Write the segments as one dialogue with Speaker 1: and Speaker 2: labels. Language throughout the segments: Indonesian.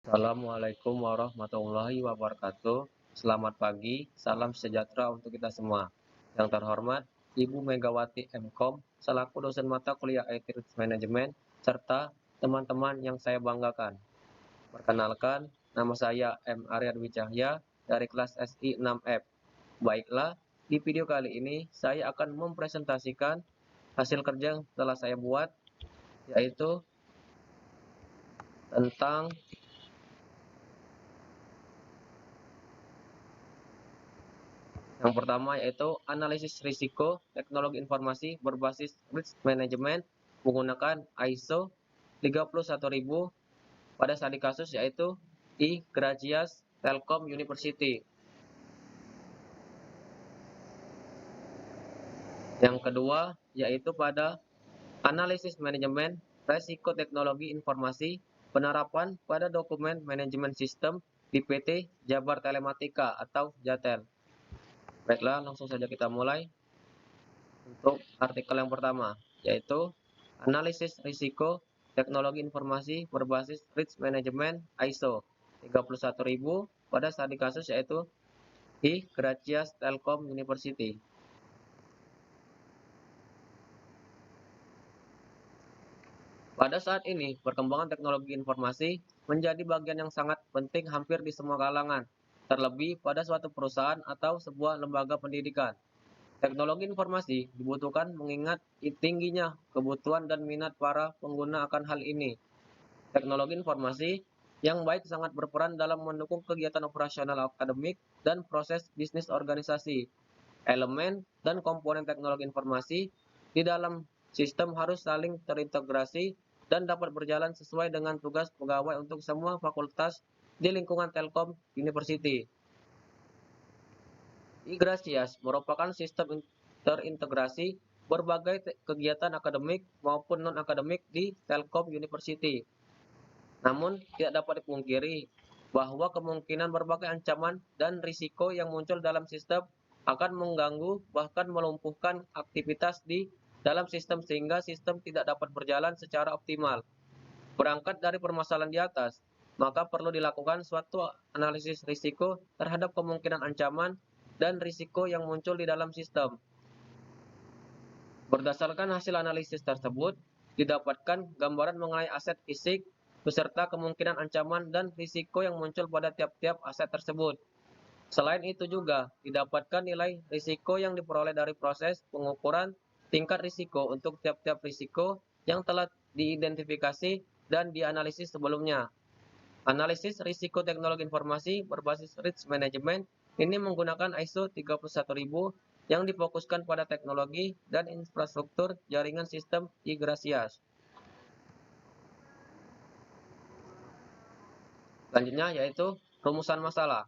Speaker 1: Assalamualaikum warahmatullahi wabarakatuh. Selamat pagi, salam sejahtera untuk kita semua. Yang terhormat, Ibu Megawati M.Com, selaku dosen mata kuliah IT Risk Management, serta teman-teman yang saya banggakan. Perkenalkan, nama saya M. Arya Dwi Cahya dari kelas SI 6F. Baiklah, di video kali ini saya akan mempresentasikan hasil kerja yang telah saya buat, yaitu tentang yang pertama yaitu analisis risiko teknologi informasi berbasis risk management menggunakan ISO 31000 pada studi kasus yaitu di Gracias Telkom University. Yang kedua yaitu pada analisis manajemen risiko teknologi informasi penerapan pada dokumen manajemen sistem di PT Jabar Telematika atau JATEL. Baiklah, langsung saja kita mulai. Untuk artikel yang pertama, yaitu analisis risiko teknologi informasi berbasis risk management ISO 31000 pada studi kasus yaitu di Gracias Telkom University. Pada saat ini, perkembangan teknologi informasi menjadi bagian yang sangat penting hampir di semua kalangan, terlebih pada suatu perusahaan atau sebuah lembaga pendidikan. Teknologi informasi dibutuhkan mengingat tingginya kebutuhan dan minat para pengguna akan hal ini. Teknologi informasi yang baik sangat berperan dalam mendukung kegiatan operasional akademik dan proses bisnis organisasi. Elemen dan komponen teknologi informasi di dalam sistem harus saling terintegrasi dan dapat berjalan sesuai dengan tugas pegawai untuk semua fakultas di lingkungan Telkom University. Gracias merupakan sistem terintegrasi berbagai kegiatan akademik maupun non-akademik di Telkom University. Namun, tidak dapat dipungkiri bahwa kemungkinan berbagai ancaman dan risiko yang muncul dalam sistem akan mengganggu bahkan melumpuhkan aktivitas di dalam sistem sehingga sistem tidak dapat berjalan secara optimal. Berangkat dari permasalahan di atas, maka perlu dilakukan suatu analisis risiko terhadap kemungkinan ancaman dan risiko yang muncul di dalam sistem. Berdasarkan hasil analisis tersebut, didapatkan gambaran mengenai aset fisik beserta kemungkinan ancaman dan risiko yang muncul pada tiap-tiap aset tersebut. Selain itu juga didapatkan nilai risiko yang diperoleh dari proses pengukuran tingkat risiko untuk tiap-tiap risiko yang telah diidentifikasi dan dianalisis sebelumnya. Analisis risiko teknologi informasi berbasis risk management ini menggunakan ISO 31000 yang difokuskan pada teknologi dan infrastruktur jaringan sistem Gracias. Selanjutnya yaitu rumusan masalah.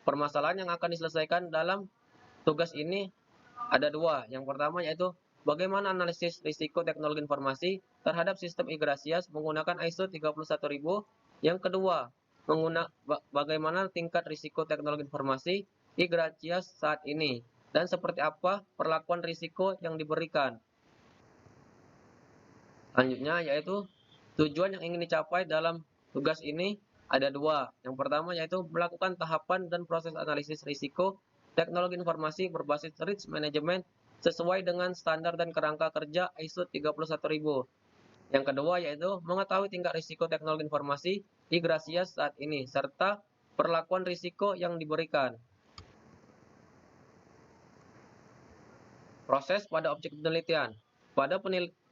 Speaker 1: Permasalahan yang akan diselesaikan dalam tugas ini ada dua. Yang pertama yaitu bagaimana analisis risiko teknologi informasi terhadap sistem Gracias menggunakan ISO 31000. Yang kedua, bagaimana tingkat risiko teknologi informasi Gracias saat ini dan seperti apa perlakuan risiko yang diberikan. Selanjutnya yaitu tujuan yang ingin dicapai dalam tugas ini ada dua. Yang pertama yaitu melakukan tahapan dan proses analisis risiko teknologi informasi berbasis risk management sesuai dengan standar dan kerangka kerja ISO 31000. Yang kedua yaitu mengetahui tingkat risiko teknologi informasi di Gracias saat ini serta perlakuan risiko yang diberikan. Proses pada objek penelitian. Pada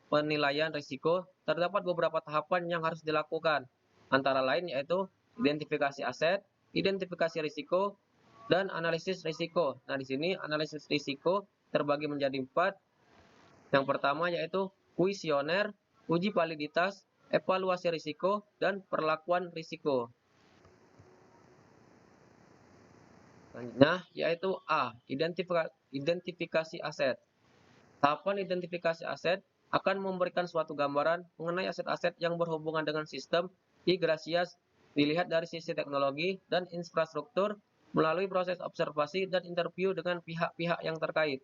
Speaker 1: penilaian risiko terdapat beberapa tahapan yang harus dilakukan. Antara lain yaitu identifikasi aset, identifikasi risiko, dan analisis risiko. Nah, di sini analisis risiko terbagi menjadi 4. Yang pertama yaitu kuesioner, uji validitas, evaluasi risiko, dan perlakuan risiko. Selanjutnya yaitu A, identifikasi aset. Tahapan identifikasi aset akan memberikan suatu gambaran mengenai aset-aset yang berhubungan dengan sistem Gracias dilihat dari sisi teknologi dan infrastruktur melalui proses observasi dan interview dengan pihak-pihak yang terkait.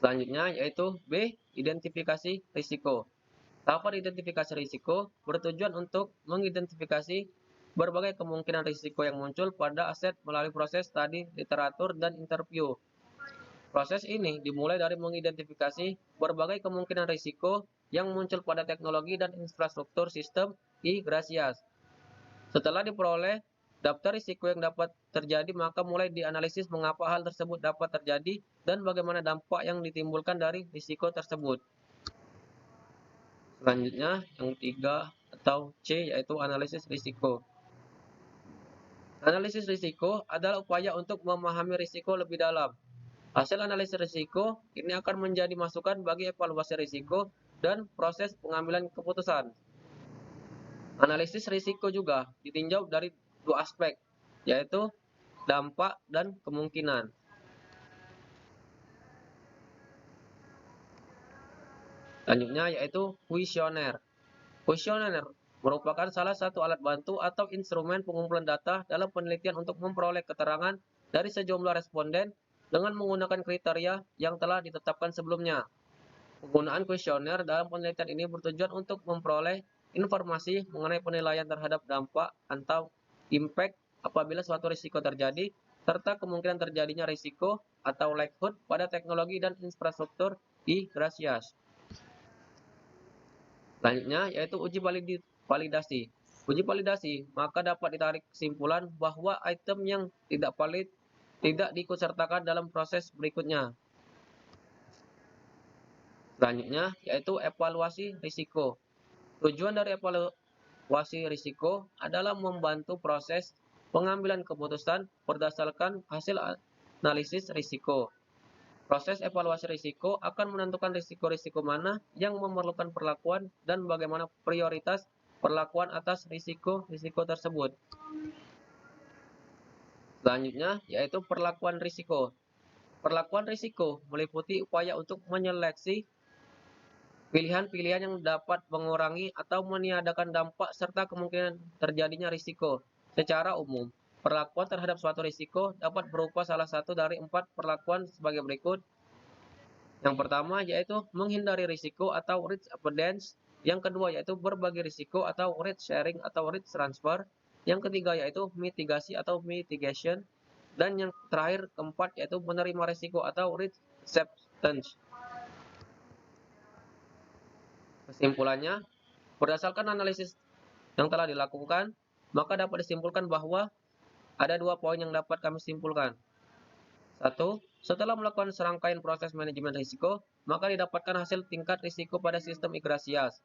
Speaker 1: Selanjutnya yaitu B, identifikasi risiko. Tahapan identifikasi risiko bertujuan untuk mengidentifikasi berbagai kemungkinan risiko yang muncul pada aset melalui proses studi, literatur, dan interview. Proses ini dimulai dari mengidentifikasi berbagai kemungkinan risiko yang muncul pada teknologi dan infrastruktur sistem e-Gracias. Setelah diperoleh daftar risiko yang dapat terjadi, maka mulai dianalisis mengapa hal tersebut dapat terjadi dan bagaimana dampak yang ditimbulkan dari risiko tersebut. Selanjutnya, yang ketiga atau C, yaitu analisis risiko. Analisis risiko adalah upaya untuk memahami risiko lebih dalam. Hasil analisis risiko ini akan menjadi masukan bagi evaluasi risiko dan proses pengambilan keputusan. Analisis risiko juga ditinjau dari dua aspek, yaitu dampak dan kemungkinan. Selanjutnya yaitu kuesioner. Kuesioner merupakan salah satu alat bantu atau instrumen pengumpulan data dalam penelitian untuk memperoleh keterangan dari sejumlah responden dengan menggunakan kriteria yang telah ditetapkan sebelumnya. Penggunaan kuesioner dalam penelitian ini bertujuan untuk memperoleh informasi mengenai penilaian terhadap dampak atau impact apabila suatu risiko terjadi, serta kemungkinan terjadinya risiko atau likelihood pada teknologi dan infrastruktur e-Gracias. Selanjutnya yaitu uji validasi. Uji validasi maka dapat ditarik kesimpulan bahwa item yang tidak valid tidak diikutsertakan dalam proses berikutnya. Selanjutnya yaitu evaluasi risiko. Tujuan dari evaluasi risiko adalah membantu proses pengambilan keputusan berdasarkan hasil analisis risiko. Proses evaluasi risiko akan menentukan risiko-risiko mana yang memerlukan perlakuan dan bagaimana prioritas perlakuan atas risiko-risiko tersebut. Selanjutnya yaitu perlakuan risiko. Perlakuan risiko meliputi upaya untuk menyeleksi pilihan-pilihan yang dapat mengurangi atau meniadakan dampak serta kemungkinan terjadinya risiko. Secara umum, perlakuan terhadap suatu risiko dapat berupa salah satu dari 4 perlakuan sebagai berikut. Yang pertama yaitu menghindari risiko atau risk avoidance. Yang kedua yaitu berbagi risiko atau risk sharing atau risk transfer. Yang ketiga yaitu mitigasi atau mitigation. Dan yang terakhir keempat yaitu menerima risiko atau risk acceptance. Kesimpulannya, berdasarkan analisis yang telah dilakukan, maka dapat disimpulkan bahwa ada 2 poin yang dapat kami simpulkan. 1. Setelah melakukan serangkaian proses manajemen risiko, maka didapatkan hasil tingkat risiko pada sistem e-Gracias.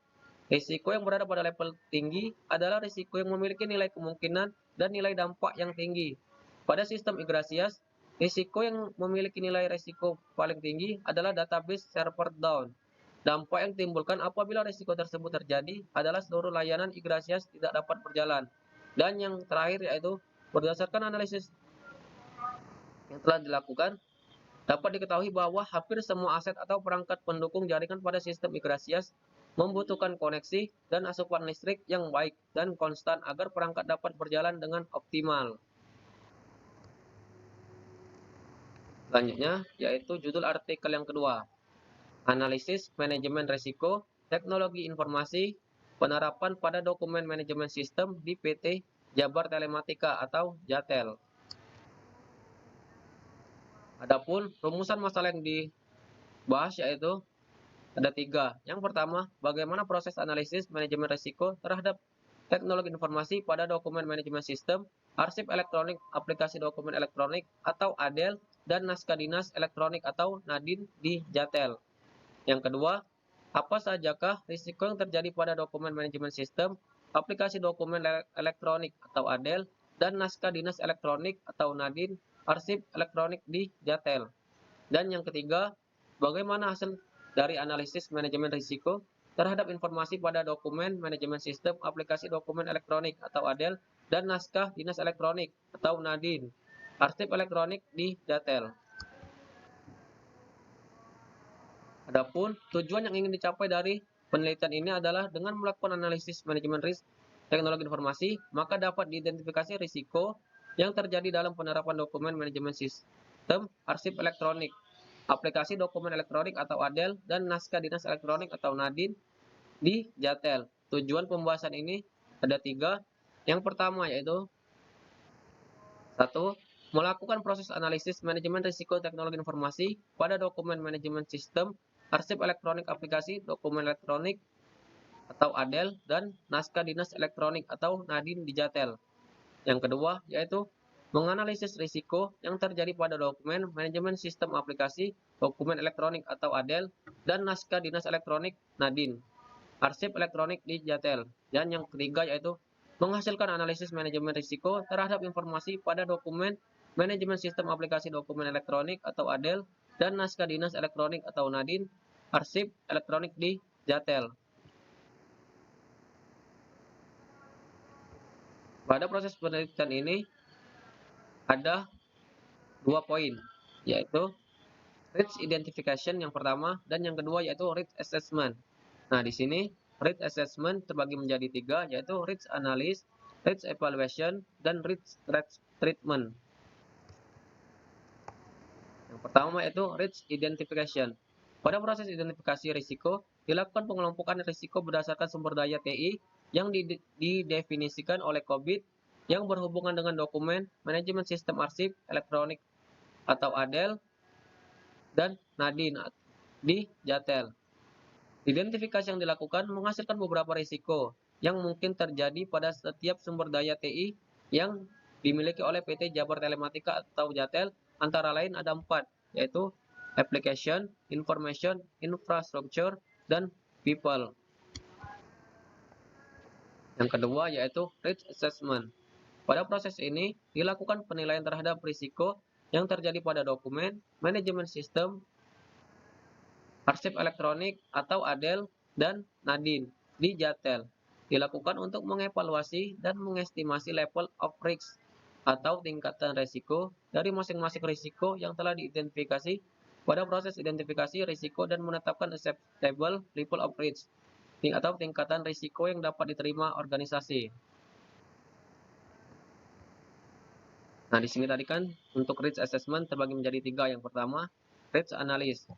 Speaker 1: Risiko yang berada pada level tinggi adalah risiko yang memiliki nilai kemungkinan dan nilai dampak yang tinggi. Pada sistem e-Gracias, risiko yang memiliki nilai risiko paling tinggi adalah database server down. Dampak yang ditimbulkan apabila risiko tersebut terjadi adalah seluruh layanan e-Gracias tidak dapat berjalan. Dan yang terakhir yaitu berdasarkan analisis yang telah dilakukan, dapat diketahui bahwa hampir semua aset atau perangkat pendukung jaringan pada sistem e-Gracias membutuhkan koneksi dan asupan listrik yang baik dan konstan agar perangkat dapat berjalan dengan optimal. Selanjutnya, yaitu judul artikel yang kedua, Analisis Manajemen Risiko Teknologi Informasi Penerapan pada Dokumen Manajemen Sistem di PT Jabar Telematika atau JATEL. Adapun rumusan masalah yang dibahas yaitu ada 3. Yang pertama, bagaimana proses analisis manajemen risiko terhadap teknologi informasi pada dokumen manajemen sistem, arsip elektronik, aplikasi dokumen elektronik atau ADEL, dan naskah dinas elektronik atau NADIN di JATEL. Yang kedua, apa sajakah risiko yang terjadi pada dokumen manajemen sistem, aplikasi dokumen elektronik atau ADEL, dan naskah dinas elektronik atau NADIN, arsip elektronik di JATEL. Dan yang ketiga, bagaimana hasil dari analisis manajemen risiko terhadap informasi pada dokumen manajemen sistem, aplikasi dokumen elektronik atau ADEL, dan naskah dinas elektronik atau NADIN, arsip elektronik di JATEL. Adapun tujuan yang ingin dicapai dari penelitian ini adalah dengan melakukan analisis manajemen risk teknologi informasi, maka dapat diidentifikasi risiko yang terjadi dalam penerapan dokumen manajemen sistem, arsip elektronik, aplikasi dokumen elektronik atau ADEL, dan naskah dinas elektronik atau NADIN di Jatel. Tujuan pembahasan ini ada 3. Yang pertama yaitu 1. Melakukan proses analisis manajemen risiko teknologi informasi pada dokumen manajemen sistem, arsip elektronik aplikasi, dokumen elektronik atau ADEL, dan naskah dinas elektronik atau NADIN di Jatel. Yang kedua yaitu menganalisis risiko yang terjadi pada dokumen manajemen sistem aplikasi, dokumen elektronik atau ADEL, dan naskah dinas elektronik NADIN, arsip elektronik di Jatel. Dan yang ketiga yaitu menghasilkan analisis manajemen risiko terhadap informasi pada dokumen manajemen sistem aplikasi, dokumen elektronik atau ADEL, dan naskah dinas elektronik atau NADIN, arsip elektronik di Jatel. Pada proses penelitian ini ada 2 poin, yaitu risk identification yang pertama dan yang kedua yaitu risk assessment. Nah, di sini risk assessment terbagi menjadi 3, yaitu risk analysis, risk evaluation, dan risk treatment. Yang pertama yaitu risk identification. Pada proses identifikasi risiko, dilakukan pengelompokan risiko berdasarkan sumber daya TI yang didefinisikan oleh COVID yang berhubungan dengan dokumen manajemen sistem arsip elektronik atau ADEL dan NADIN di Jatel. Identifikasi yang dilakukan menghasilkan beberapa risiko yang mungkin terjadi pada setiap sumber daya TI yang dimiliki oleh PT Jabar Telematika atau Jatel, antara lain ada 4, yaitu application, information, infrastructure, dan people. Yang kedua yaitu risk assessment. Pada proses ini dilakukan penilaian terhadap risiko yang terjadi pada dokumen manajemen sistem, arsip elektronik atau ADEL, dan NADIN di Jatel. Dilakukan untuk mengevaluasi dan mengestimasi level of risk atau tingkatan risiko dari masing-masing risiko yang telah diidentifikasi pada proses identifikasi risiko dan menetapkan acceptable level of risk atau tingkatan risiko yang dapat diterima organisasi. Nah, di sini tadi kan untuk risk assessment terbagi menjadi 3. Yang pertama, risk analysis.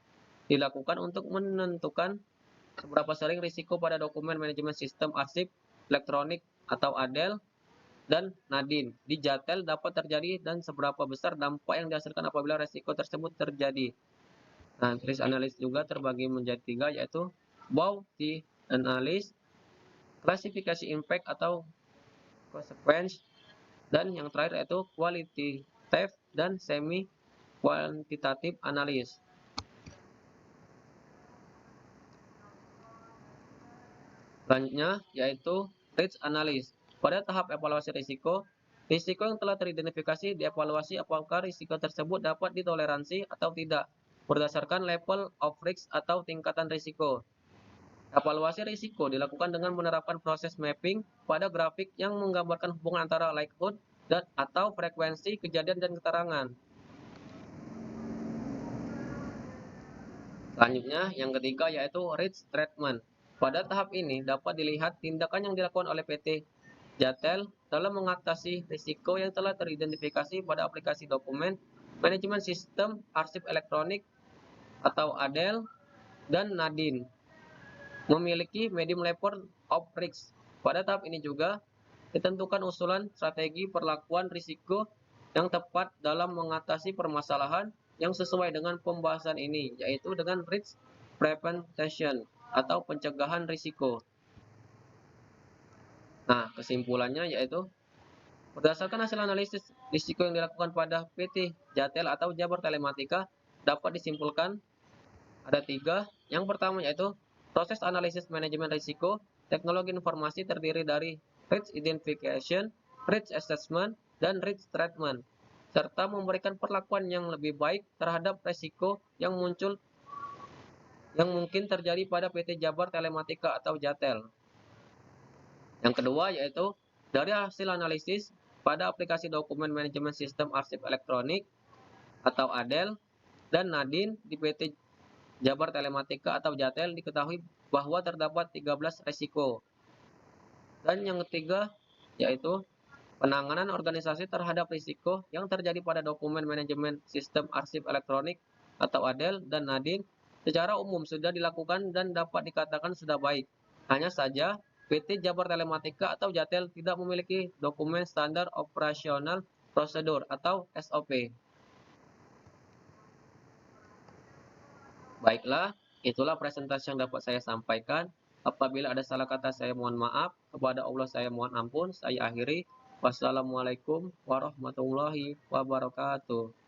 Speaker 1: Dilakukan untuk menentukan seberapa sering risiko pada dokumen manajemen sistem arsip elektronik atau ADEL dan NADIN di Jatel dapat terjadi dan seberapa besar dampak yang dihasilkan apabila risiko tersebut terjadi. Nah, risk analysis juga terbagi menjadi 3, yaitu bounty analysis, klasifikasi impact atau consequence, dan yang terakhir yaitu qualitative dan semi quantitative analysis. Selanjutnya yaitu risk analysis. Pada tahap evaluasi risiko yang telah teridentifikasi dievaluasi apakah risiko tersebut dapat ditoleransi atau tidak berdasarkan level of risk atau tingkatan risiko. Evaluasi risiko dilakukan dengan menerapkan proses mapping pada grafik yang menggambarkan hubungan antara likelihood dan atau frekuensi kejadian dan keterangan. Selanjutnya, yang ketiga yaitu risk treatment. Pada tahap ini dapat dilihat tindakan yang dilakukan oleh PT Jatel dalam mengatasi risiko yang telah teridentifikasi pada aplikasi dokumen manajemen sistem arsip elektronik atau ADEL dan NADIN. Memiliki medium level of risk. Pada tahap ini juga ditentukan usulan strategi perlakuan risiko yang tepat dalam mengatasi permasalahan yang sesuai dengan pembahasan ini, yaitu dengan risk prevention atau pencegahan risiko. Nah, kesimpulannya yaitu berdasarkan hasil analisis risiko yang dilakukan pada PT Jatel atau Jabar Telematika dapat disimpulkan ada 3. Yang pertama yaitu proses analisis manajemen risiko teknologi informasi terdiri dari risk identification, risk assessment, dan risk treatment, serta memberikan perlakuan yang lebih baik terhadap risiko yang mungkin terjadi pada PT Jabar Telematika atau Jatel. Yang kedua yaitu dari hasil analisis pada aplikasi dokumen manajemen sistem arsip elektronik atau ADEL dan NADIN di PT Jabar Telematika atau Jatel diketahui bahwa terdapat 13 risiko. Dan yang ketiga yaitu penanganan organisasi terhadap risiko yang terjadi pada dokumen manajemen sistem arsip elektronik atau ADEL dan NADIN secara umum sudah dilakukan dan dapat dikatakan sudah baik. Hanya saja, PT Jabar Telematika atau Jatel tidak memiliki dokumen standar operasional prosedur atau SOP. Baiklah, itulah presentasi yang dapat saya sampaikan. Apabila ada salah kata, saya mohon maaf. Kepada Allah saya mohon ampun. Saya akhiri. Wassalamualaikum warahmatullahi wabarakatuh.